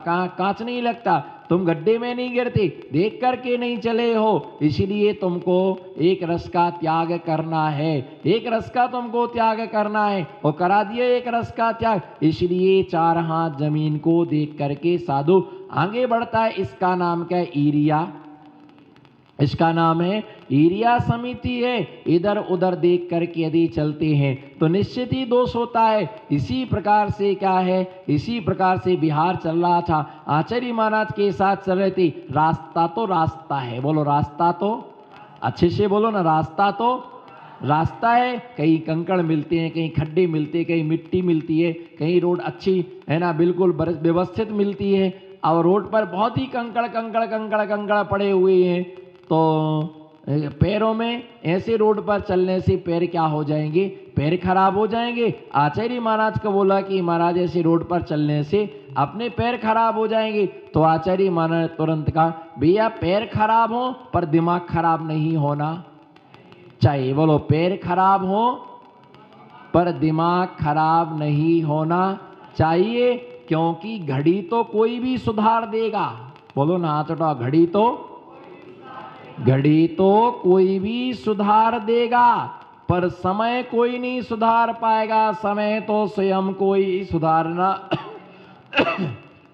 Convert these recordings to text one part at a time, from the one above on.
कांच नहीं लगता, तुम गड्ढे में नहीं गिरते, देख करके नहीं चले हो, इसलिए तुमको एक रस का त्याग करना है, एक रस का तुमको त्याग करना है। और करा दिए एक रस का त्याग, इसलिए 4 हाथ जमीन को देख करके साधु आगे बढ़ता है। इसका नाम क्या है? ईरिया। इसका नाम है ईरिया समिति है। इधर उधर देख करके यदि चलते हैं तो निश्चित ही दोष होता है। इसी प्रकार से क्या है, इसी प्रकार से बिहार चल रहा था, आचार्य महाराज के साथ चल रहे थे। रास्ता तो रास्ता है, बोलो रास्ता तो, अच्छे से बोलो ना, रास्ता तो रास्ता है। कहीं कंकड़ मिलते हैं, कहीं खड्डे मिलते हैं, कहीं मिट्टी मिलती है, कहीं रोड अच्छी है ना बिल्कुल व्यवस्थित मिलती है, और रोड पर बहुत ही कंकड़ कंकड़ कंकड़ कंकड़ पड़े हुए हैं। तो पैरों में ऐसे रोड पर चलने से पैर क्या हो जाएंगे? पैर खराब हो जाएंगे। आचार्य महाराज को बोला कि महाराज ऐसे रोड पर चलने से अपने पैर खराब हो जाएंगे। तो आचार्य महाराज तुरंत कहा, भैया पैर खराब हो पर दिमाग खराब नहीं होना चाहिए। बोलो, पैर खराब हो पर दिमाग खराब नहीं होना चाहिए, क्योंकि घड़ी तो कोई भी सुधार देगा। बोलो ना, हाथ उठाओ, घड़ी तो कोई भी सुधार देगा, पर समय कोई नहीं सुधार पाएगा। समय तो स्वयं कोई सुधारना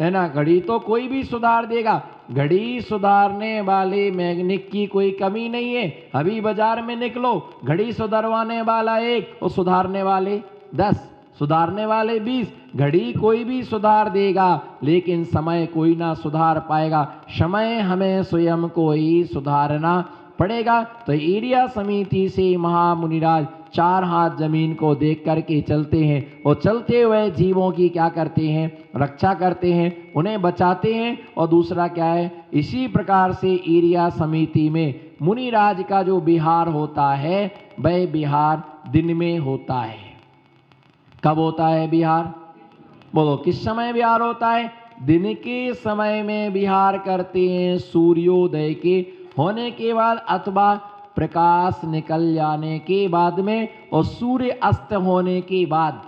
है ना। घड़ी तो कोई भी सुधार देगा, घड़ी सुधारने वाले मैकेनिक की कोई कमी नहीं है। अभी बाजार में निकलो, घड़ी सुधरवाने वाला 1 और सुधारने वाले 10, सुधारने वाले 20। घड़ी कोई भी सुधार देगा, लेकिन समय कोई ना सुधार पाएगा। समय हमें स्वयं को ही सुधारना पड़ेगा। तो ईरिया समिति से महामुनिराज 4 हाथ जमीन को देख करके चलते हैं, और चलते हुए जीवों की क्या करते हैं? रक्षा करते हैं, उन्हें बचाते हैं। और दूसरा क्या है? इसी प्रकार से ईरिया समिति में मुनिराज का जो विहार होता है, वह विहार दिन में होता है। कब होता है विहार? बोलो, किस समय विहार होता है? दिन के समय में विहार करते हैं, सूर्योदय के होने के बाद अथवा प्रकाश निकल जाने के बाद में, और सूर्य अस्त होने के बाद।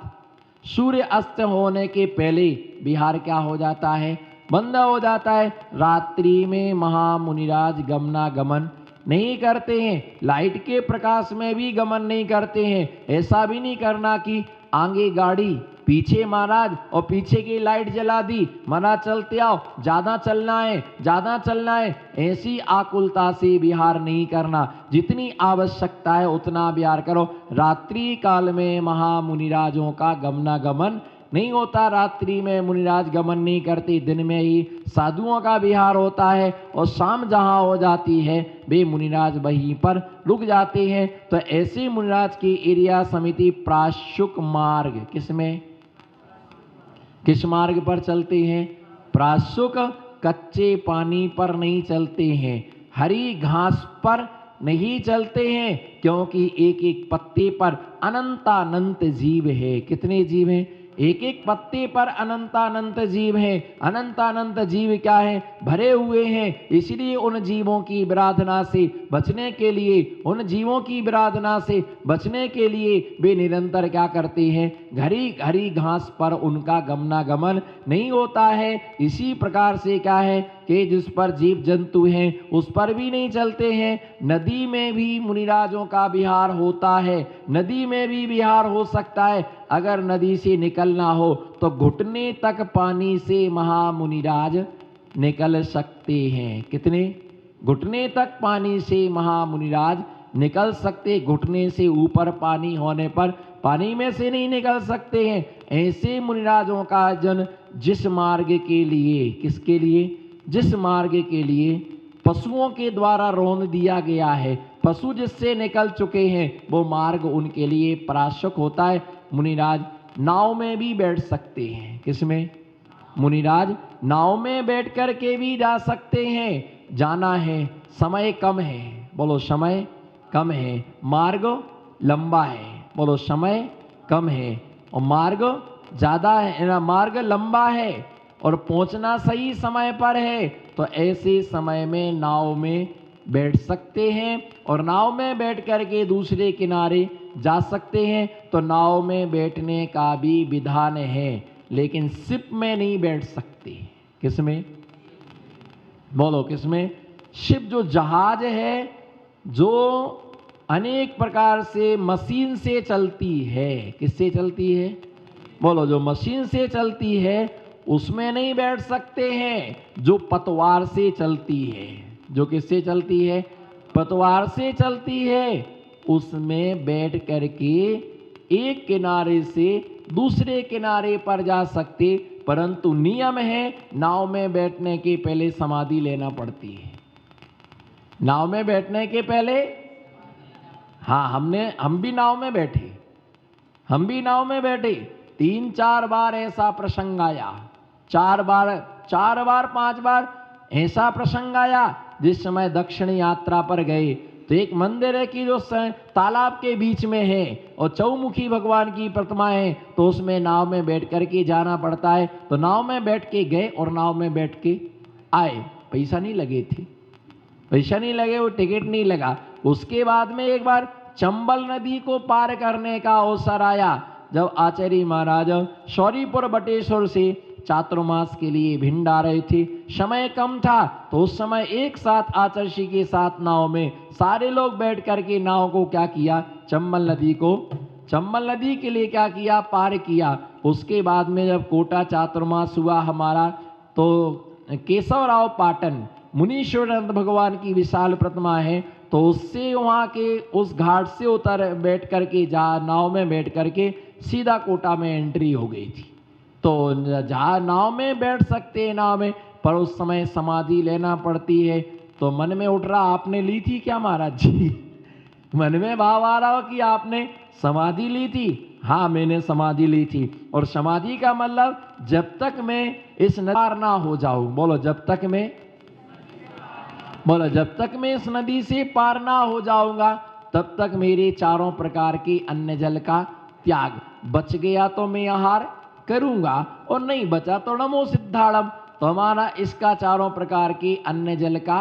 सूर्य अस्त होने के पहले विहार क्या हो जाता है? बंद हो जाता है। रात्रि में महामुनिराज गमनागमन नहीं करते हैं, लाइट के प्रकाश में भी गमन नहीं करते हैं। ऐसा भी नहीं करना कि आगे गाड़ी पीछे महाराज और पीछे की लाइट जला दी, महाराज चलते आओ, ज्यादा चलना है, ज्यादा चलना है। ऐसी आकुलता से विहार नहीं करना, जितनी आवश्यकता है उतना विहार करो। रात्रि काल में महामुनिराजों का गमनागमन नहीं होता, रात्रि में मुनिराज गमन नहीं करते, दिन में ही साधुओं का विहार होता है। और शाम जहां हो जाती है वे मुनिराज वहीं पर रुक जाते हैं। तो ऐसे मुनिराज की ईरिया समिति प्राशुक मार्ग, किस मार्ग पर चलते हैं? प्राशुक, कच्चे पानी पर नहीं चलते हैं, हरी घास पर नहीं चलते हैं, क्योंकि एक एक पत्ते पर अनंतानंत जीव है। कितने जीव हैं? एक एक पत्ते पर अनंतानंत जीव हैं। अनंतानंत जीव क्या है? भरे हुए हैं। इसलिए उन जीवों की विराधना से बचने के लिए, उन जीवों की विराधना से बचने के लिए वे निरंतर क्या करते हैं? हरी हरी घास पर उनका गमनागमन नहीं होता है। इसी प्रकार से क्या है कि जिस पर जीव जंतु हैं उस पर भी नहीं चलते हैं। नदी में भी मुनिराजों का विहार होता है, नदी में भी विहार हो सकता है। अगर नदी से निकलना हो तो घुटने तक पानी से महामुनिराज निकल सकते हैं। कितने? घुटने तक पानी से महामुनिराज निकल सकते। घुटने से ऊपर पानी होने पर पानी में से नहीं निकल सकते हैं। ऐसे मुनिराजों का जन जिस मार्ग के लिए, किसके लिए? जिस मार्ग के लिए पशुओं के द्वारा रोन दिया गया है, पशु जिससे निकल चुके हैं, वो मार्ग उनके लिए प्राशुक होता है। मुनिराज नाव में भी बैठ सकते हैं। किसमें? मुनिराज नाव में बैठ कर के भी जा सकते हैं। जाना है, समय कम है, बोलो समय कम है, मार्ग लंबा है, बोलो समय कम है, और मार्ग ज्यादा है ना, मार्ग लंबा है और पहुंचना सही समय पर है। तो ऐसे समय में नाव में बैठ सकते हैं, और नाव में बैठ करके दूसरे किनारे जा सकते हैं। तो नाव में बैठने का भी विधान है, लेकिन शिप में नहीं बैठ सकते। किसमें? बोलो किसमें? शिप जो जहाज है, जो अनेक प्रकार से मशीन से चलती है। किससे चलती है? बोलो, जो मशीन से चलती है उसमें नहीं बैठ सकते हैं। जो पतवार से चलती है, जो किससे चलती है? पतवार से चलती है, उसमें बैठ करके एक किनारे से दूसरे किनारे पर जा सकते, परंतु नियम है नाव में बैठने के पहले समाधि लेना पड़ती है। नाव में बैठने के पहले, हाँ, हम भी नाव में बैठे, हम भी नाव में बैठे। 3-4 बार ऐसा प्रसंग आया, 4 बार 5 बार ऐसा प्रसंग आया। जिस समय दक्षिण यात्रा पर गए तो एक मंदिर है कि जो तालाब के बीच में है और चौमुखी भगवान की प्रतिमा है, तो उसमें नाव में बैठ करके जाना पड़ता है। तो नाव में बैठ के गए और नाव में बैठ के आए। पैसा नहीं लगे थे, पैसा नहीं लगे, वो टिकट नहीं लगा। उसके बाद में एक बार चंबल नदी को पार करने का अवसर आया, जब आचार्य महाराज शौरीपुर बटेश्वर से चातुर्मास के लिए भिंड आ रहे थे। समय कम था, तो उस समय एक साथ आचार्य के साथ नाव में सारे लोग बैठ करके नाव को क्या किया? चंबल नदी के लिए क्या किया? पार किया। उसके बाद में जब कोटा चातुर्मास हुआ हमारा, तो केशवराव पाटन मुनीश्वरानंद भगवान की विशाल प्रतिमा है, तो उससे वहाँ के उस घाट से उतर बैठ करके नाव में बैठ करके सीधा कोटा में एंट्री हो गई थी। तो जहाँ नाव में बैठ सकते हैं नाव में, पर उस समय समाधि लेना पड़ती है। तो मन में उठ रहा, आपने ली थी क्या महाराज जी? मन में भाव आ रहा हो कि आपने समाधि ली थी। हाँ, मैंने समाधि ली थी। और समाधि का मतलब जब तक मैं इस नदी पार ना हो जाऊं, बोलो जब तक मैं इस नदी से पार ना हो जाऊंगा, तब तक मेरे चारों प्रकार के अन्न जल का त्याग। बच गया तो मैं आहार करूंगा, और नहीं बचा तो नमो सिद्धाड़म। तो हमारा इसका चारों प्रकार के अन्न जल का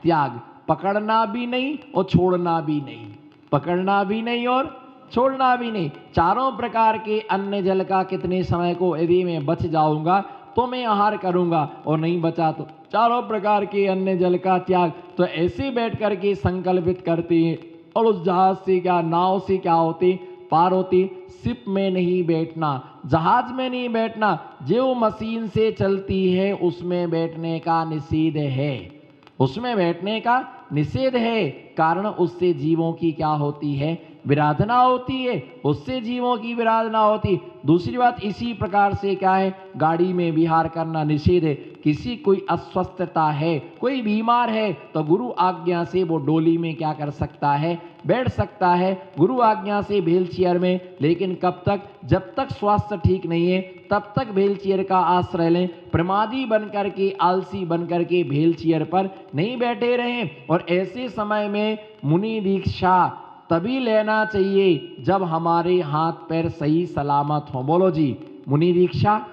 त्याग, पकड़ना भी नहीं और छोड़ना भी नहीं, पकड़ना भी नहीं और छोड़ना भी नहीं। चारों प्रकार के अन्न जल का कितने समय को यदि मैं बच जाऊंगा तो मैं आहार करूंगा, और नहीं बचा तो चारों प्रकार के अन्न जल का त्याग। तो ऐसे बैठ करके संकल्पित करती है। और उस जहाज से क्या, नाव से क्या होती? पार होती। शिप में नहीं बैठना, जहाज में नहीं बैठना, जो मशीन से चलती है उसमें बैठने का निषेध है, उसमें बैठने का निषेध है। कारण उससे जीवों की क्या होती है? विराधना होती है, उससे जीवों की विराधना होती। दूसरी बात इसी प्रकार से क्या है? गाड़ी में विहार करना निषेध है। किसी कोई अस्वस्थता है, कोई बीमार है, तो गुरु आज्ञा से वो डोली में क्या कर सकता है? बैठ सकता है, गुरु आज्ञा से व्हील चेयर में। लेकिन कब तक? जब तक स्वास्थ्य ठीक नहीं है तब तक व्हील चेयर का आश्रय लें। प्रमादी बन करके, आलसी बन करके व्हील चेयर पर नहीं बैठे रहें। और ऐसे समय में मुनि दीक्षा तभी लेना चाहिए जब हमारे हाथ पैर सही सलामत हो। बोलो जी, मुनि दीक्षा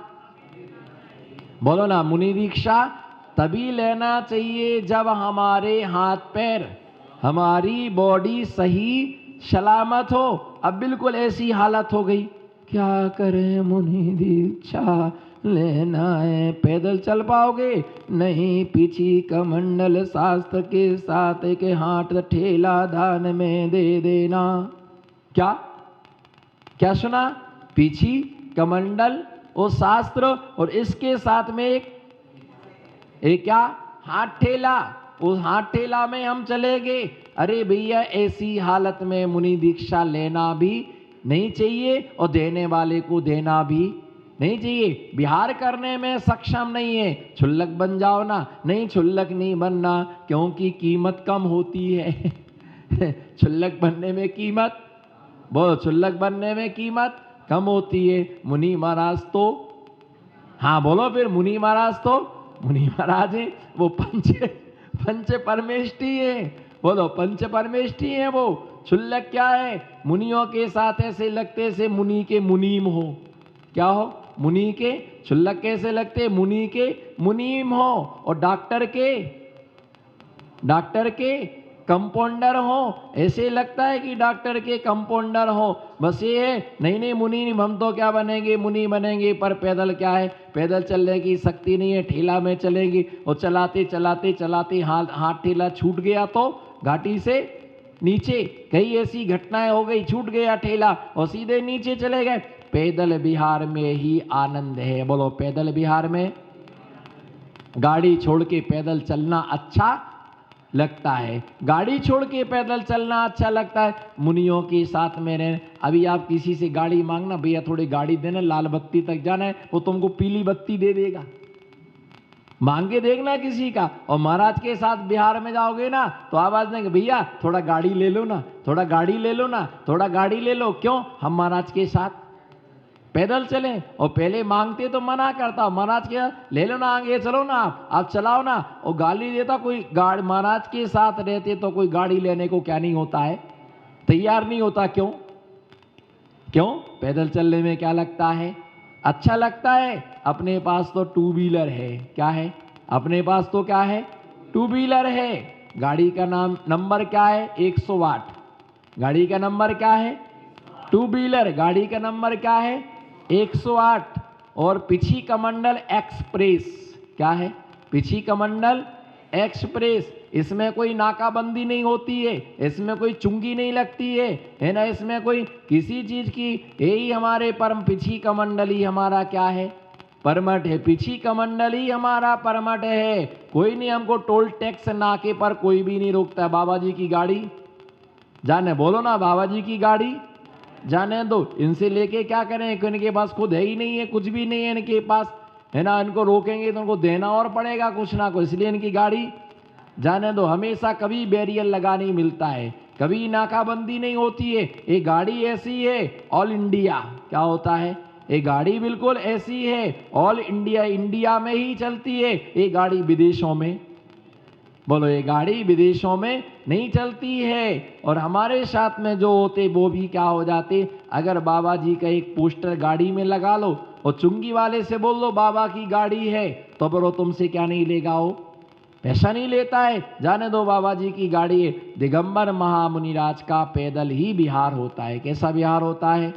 बोलो ना, मुनि दीक्षा तभी लेना चाहिए जब हमारे हाथ पैर, हमारी बॉडी सही सलामत हो। अब बिल्कुल ऐसी हालत हो गई, क्या करें मुनि दीक्षा लेना है, पैदल चल पाओगे नहीं, पीछी कमंडल शास्त्र के साथ एक हाथ ठेला दान में दे देना। क्या क्या सुना? पीछी कमंडल और शास्त्र, और इसके साथ में एक क्या? हाथ ठेला। उस हाथ ठेला में हम चलेंगे। अरे भैया, ऐसी हालत में मुनि दीक्षा लेना भी नहीं चाहिए और देने वाले को देना भी नहीं चाहिए। विहार करने में सक्षम नहीं है, क्षुल्लक बन जाओ ना। नहीं, क्षुल्लक नहीं बनना, क्योंकि कीमत कम होती है। क्षुल्लक बनने में कीमत, वो क्षुल्लक बनने में कीमत कम होती है। मुनि महाराज तो, हाँ बोलो फिर, मुनि महाराज तो मुनि महाराज है, वो पंच परमेष्ठी है। बोलो, पंच परमेष्ठी है वो। क्षुल्लक क्या है? मुनियों के साथ ऐसे लगते से मुनि के मुनीम हो। क्या हो? मुनि के। क्षुल्लक कैसे लगते? मुनि के मुनीम हो। और डॉक्टर के कंपाउंडर हो, ऐसे लगता है कि डॉक्टर के कंपाउंडर हो। बस ये है, नहीं मुनि हम तो क्या बनेंगे, मुनि बनेंगे, पर पैदल क्या है, पैदल चलने की शक्ति नहीं है, ठेला में चलेंगे और चलाते चलाते चलाते हाथ ठेला छूट गया तो घाटी से नीचे, कई ऐसी घटनाएं हो गई, छूट गया ठेला और सीधे नीचे चले गए। पैदल बिहार में ही आनंद है। बोलो, पैदल बिहार में गाड़ी छोड़ के पैदल चलना अच्छा लगता है, गाड़ी छोड़ के पैदल चलना अच्छा लगता है। मुनियों के साथ में रहना। अभी आप किसी से गाड़ी मांगना, भैया थोड़ी गाड़ी देना, लाल बत्ती तक जाना है, वो तुमको पीली बत्ती दे देगा। मांग के देखना किसी का। और महाराज के साथ बिहार में जाओगे ना तो आवाज देंगे, भैया थोड़ा गाड़ी ले लो ना, थोड़ा गाड़ी ले लो ना, थोड़ा गाड़ी ले लो। क्यों? हम महाराज के साथ पैदल चलें। और पहले मांगते तो मना करता, महाराज के ले लो ना, आगे चलो ना, आप चलाओ ना, और गाली देता कोई। गाड़ी महाराज के साथ रहते तो कोई गाड़ी लेने को क्या नहीं होता है, तैयार नहीं होता। क्यों? पैदल चलने में क्या लगता है, अच्छा लगता है। अपने पास तो टू व्हीलर है, क्या है, अपने पास तो क्या है, टू व्हीलर है। गाड़ी का नंबर क्या है, 108। गाड़ी का नंबर क्या है, टू व्हीलर गाड़ी का नंबर क्या है, 108। और पिछी कमंडल एक्सप्रेस, क्या है, पिछी कमंडल एक्सप्रेस। इसमें कोई नाकाबंदी नहीं होती है, इसमें कोई चुंगी नहीं लगती है ना, इसमें कोई किसी चीज की, यही हमारे परम पिछी कमंडली हमारा क्या है, परमट है। पिछी कमंडली हमारा परमट है। कोई नहीं, हमको टोल टैक्स नाके पर कोई भी नहीं रोकता है। बाबा जी की गाड़ी जाने, बोलो ना, बाबा जी की गाड़ी जाने दो। इनसे लेके क्या करें, इनके पास खुद है ही नहीं है, कुछ भी नहीं है इनके पास, है ना। इनको रोकेंगे तो उनको देना और पड़ेगा कुछ ना कुछ, इसलिए इनकी गाड़ी जाने दो। हमेशा कभी बैरियर लगा नहीं मिलता है, कभी नाकाबंदी नहीं होती है। ये गाड़ी ऐसी है ऑल इंडिया, क्या होता है, ये गाड़ी बिल्कुल ऐसी है ऑल इंडिया, इंडिया में ही चलती है। ये गाड़ी विदेशों में, बोलो, ये गाड़ी विदेशों में नहीं चलती है। और हमारे साथ में जो होते वो भी क्या हो जाते, अगर बाबा जी का एक पोस्टर गाड़ी में लगा लो और चुंगी वाले से बोल दो बाबा की गाड़ी है, तो बोलो तुमसे क्या नहीं लेगा, वो पैसा नहीं लेता है, जाने दो बाबा जी की गाड़ी है। दिगंबर महामुनिराज का पैदल ही बिहार होता है। कैसा बिहार होता है,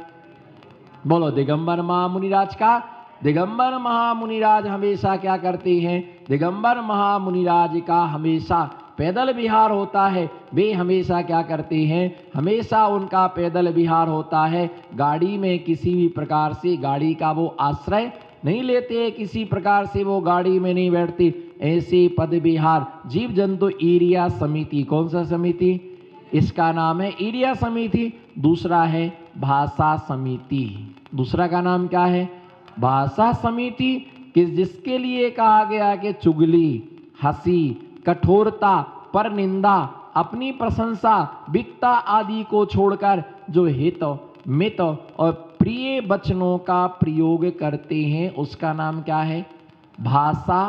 बोलो, दिगंबर महामुनिराज का। दिगंबर महामुनिराज हमेशा क्या करते हैं, दिगंबर महामुनिराज का हमेशा पैदल विहार होता है। वे हमेशा क्या करते हैं, हमेशा उनका पैदल विहार होता है। गाड़ी में किसी भी प्रकार से गाड़ी का वो आश्रय नहीं लेते, किसी प्रकार से वो गाड़ी में नहीं बैठते। ऐसे पद विहार जीव जंतु एरिया समिति, कौन सा समिति, इसका नाम है एरिया समिति। दूसरा है भाषा समिति, दूसरा का नाम क्या है, भाषा समिति। जिसके लिए कहा गया कि चुगली, हंसी, कठोरता, पर निंदा, अपनी प्रशंसा, विकता आदि को छोड़कर जो हित, मित और प्रिय वचनों का प्रयोग करते हैं, उसका नाम क्या है, भाषा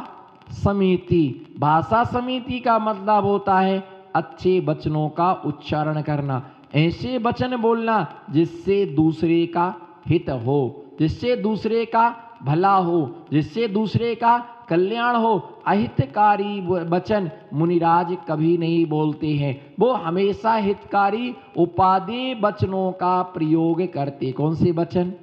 समिति। भाषा समिति का मतलब होता है अच्छे वचनों का उच्चारण करना, ऐसे वचन बोलना जिससे दूसरे का हित हो, जिससे दूसरे का भला हो, जिससे दूसरे का कल्याण हो। अहितकारी वचन मुनिराज कभी नहीं बोलते हैं, वो हमेशा हितकारी उपादेय वचनों का प्रयोग करते। कौन से वचन,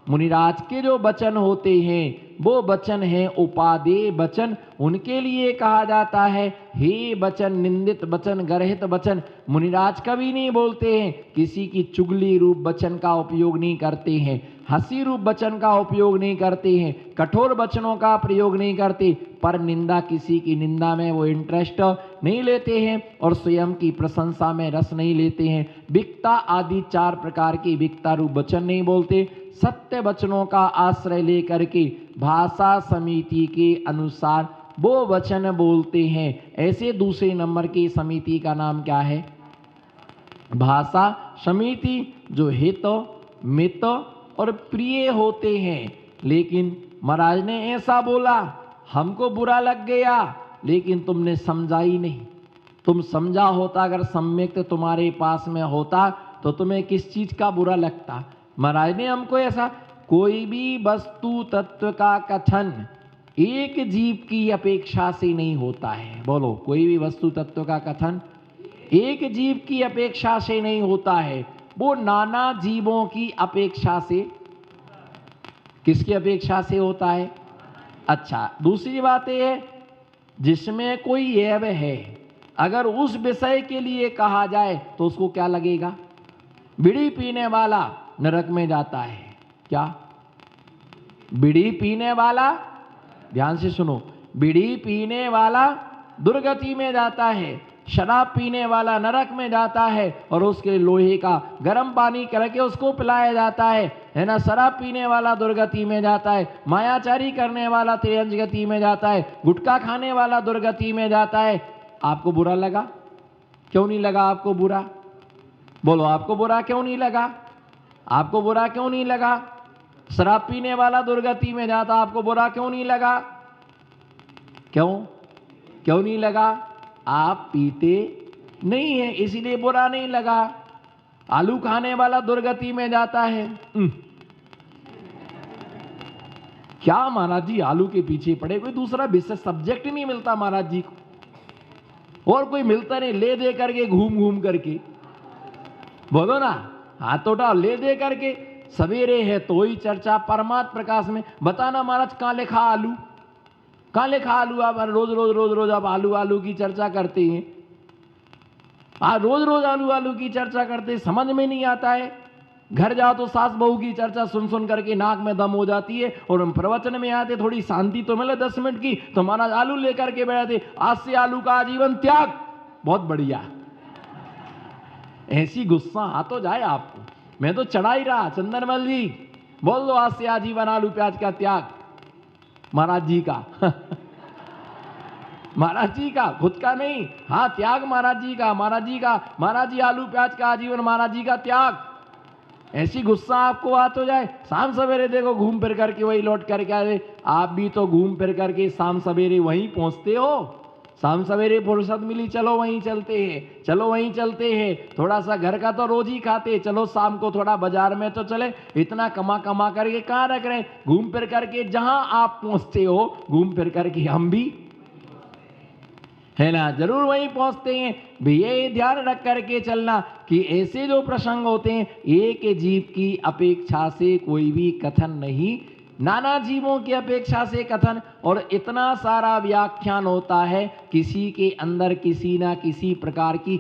मुनिराज के जो वचन होते हैं वो वचन हैं उपादेय वचन। उनके लिए कहा जाता है हे वचन, निंदित वचन, गर्हित वचन मुनिराज कभी नहीं बोलते हैं। किसी की चुगली रूप वचन का उपयोग नहीं करते हैं, हंसी रूप वचन का उपयोग नहीं करते हैं, कठोर वचनों का प्रयोग नहीं करते, पर निंदा, किसी की निंदा में वो इंटरेस्ट नहीं लेते हैं और स्वयं की प्रशंसा में रस नहीं लेते हैं। विकता आदि 4 प्रकार के विकता रूप वचन नहीं बोलते, सत्य वचनों का आश्रय लेकर के भाषा समिति के अनुसार वो वचन बोलते हैं। ऐसे दूसरे नंबर की समिति का नाम क्या है, भाषा समिति, जो हित, मित और प्रिय होते हैं। लेकिन महाराज ने ऐसा बोला, हमको बुरा लग गया, लेकिन तुमने समझा ही नहीं। तुम समझा होता, अगर सम्यक तुम्हारे पास में होता तो तुम्हें किस चीज का बुरा लगता। महाराज ने हमको ऐसा, कोई भी वस्तु तत्व का कथन एक जीव की अपेक्षा से नहीं होता है। बोलो, कोई भी वस्तु तत्व का कथन एक जीव की अपेक्षा से नहीं होता है, वो नाना जीवों की अपेक्षा से। किसकी अपेक्षा से होता है? अच्छा, दूसरी बात यह है, जिसमें कोई ऐब है, अगर उस विषय के लिए कहा जाए तो उसको क्या लगेगा? बीड़ी पीने वाला नरक में जाता है। क्या? बीड़ी पीने वाला, ध्यान से सुनो, बीड़ी पीने वाला दुर्गति में जाता है, शराब पीने वाला नरक में जाता है, और उसके लोहे का गर्म पानी करके उसको पिलाया जाता है ना। शराब पीने वाला दुर्गति में जाता है, मायाचारी करने वाला त्रियंज गति में जाता है, गुटखा खाने वाला दुर्गति में जाता है। आपको बुरा लगा? क्यों नहीं लगा आपको बुरा? बोलो, आपको बुरा क्यों नहीं लगा? आपको बुरा क्यों नहीं लगा? शराब पीने वाला दुर्गति में जाता, आपको बुरा क्यों नहीं लगा? क्यों नहीं लगा? आप पीते नहीं है इसलिए बुरा नहीं लगा। आलू खाने वाला दुर्गति में जाता है, क्या महाराज जी आलू के पीछे पड़े? कोई दूसरा विषय सब्जेक्ट ही नहीं मिलता महाराज जी को, और कोई मिलता नहीं, ले दे करके घूम घूम करके। बोलो ना, हाथ उठाओ, ले दे करके। सवेरे है तो ही चर्चा परमात्म प्रकाश में। बताना महाराज, कहां लिखा आलू? कहां लिखा आलू? आप रोज आप आलू की चर्चा करते हैं। आप रोज आलू की चर्चा करते, समझ में नहीं आता है। घर जाओ तो सास बहू की चर्चा सुन सुन करके नाक में दम हो जाती है, और हम प्रवचन में आते थोड़ी शांति तो मिले 10 मिनट की, तो महाराज आलू लेकर के बैठे, आज से आलू का आजीवन त्याग। बहुत बढ़िया, ऐसी गुस्सा आ तो जाए आपको। मैं तो चढ़ा ही रहा, चंदनमल जी बोल दो आज से आजीवन आलू प्याज का त्याग। महाराज जी का महाराज जी का, खुद का नहीं। हाँ, त्याग महाराज जी का, महाराज जी आलू प्याज का आजीवन, महाराज जी का त्याग। ऐसी गुस्सा आपको आ तो जाए, शाम सवेरे देखो घूम फिर करके वही लौट करके आए। आप भी तो घूम फिर करके शाम सवेरे वहीं पहुंचते हो। शाम सवेरे फुर्सत मिली, चलो वहीं चलते हैं। थोड़ा सा घर का तो रोज ही खाते, चलो शाम को थोड़ा बाजार में तो चले। इतना कमा करके कहाँ रख रहे? घूम फिर करके जहां आप पहुंचते हो, घूम फिर करके हम भी, है ना, जरूर वहीं पहुंचते हैं। भैया ये ध्यान रख करके चलना कि ऐसे जो प्रसंग होते हैं, एक जीव की अपेक्षा से कोई भी कथन नहीं, नाना जीवों की अपेक्षा से कथन। और इतना सारा व्याख्यान होता है, किसी के अंदर किसी ना किसी प्रकार की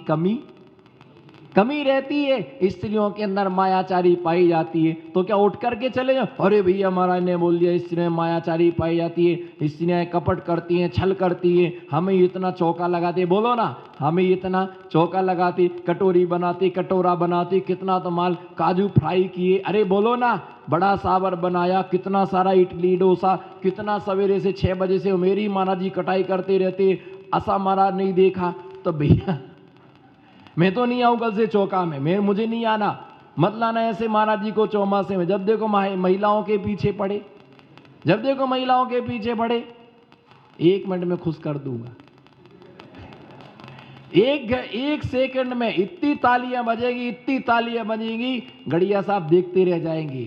कमी रहती है। स्त्रियों के अंदर मायाचारी पाई जाती है, तो क्या उठ करके चले जाओ, अरे भैया महाराज ने बोल दिया स्त्रियां मायाचारी पाई जाती है, स्त्रियां कपट करती हैं, छल करती हैं, हमें इतना चौका लगाते। बोलो ना, हमें इतना चौका लगाती, कटोरी बनाती, कटोरा बनाती, कितना तो माल काजू फ्राई किए, अरे बोलो ना, बड़ा सावर बनाया, कितना सारा इडली डोसा, कितना सवेरे से 6 बजे से मेरी महाराज जी कटाई करते रहते, ऐसा महाराज नहीं देखा। तो भैया मैं तो नहीं आऊं कल से चौका में, मुझे नहीं आना, मत लाना ऐसे महाराज जी को चौमासे में। जब देखो महिलाओं के पीछे पड़े, 1 मिनट में खुश कर दूंगा। एक सेकंड में इतनी तालियां बजेगी, गड़िया साहब देखते रह जाएंगे।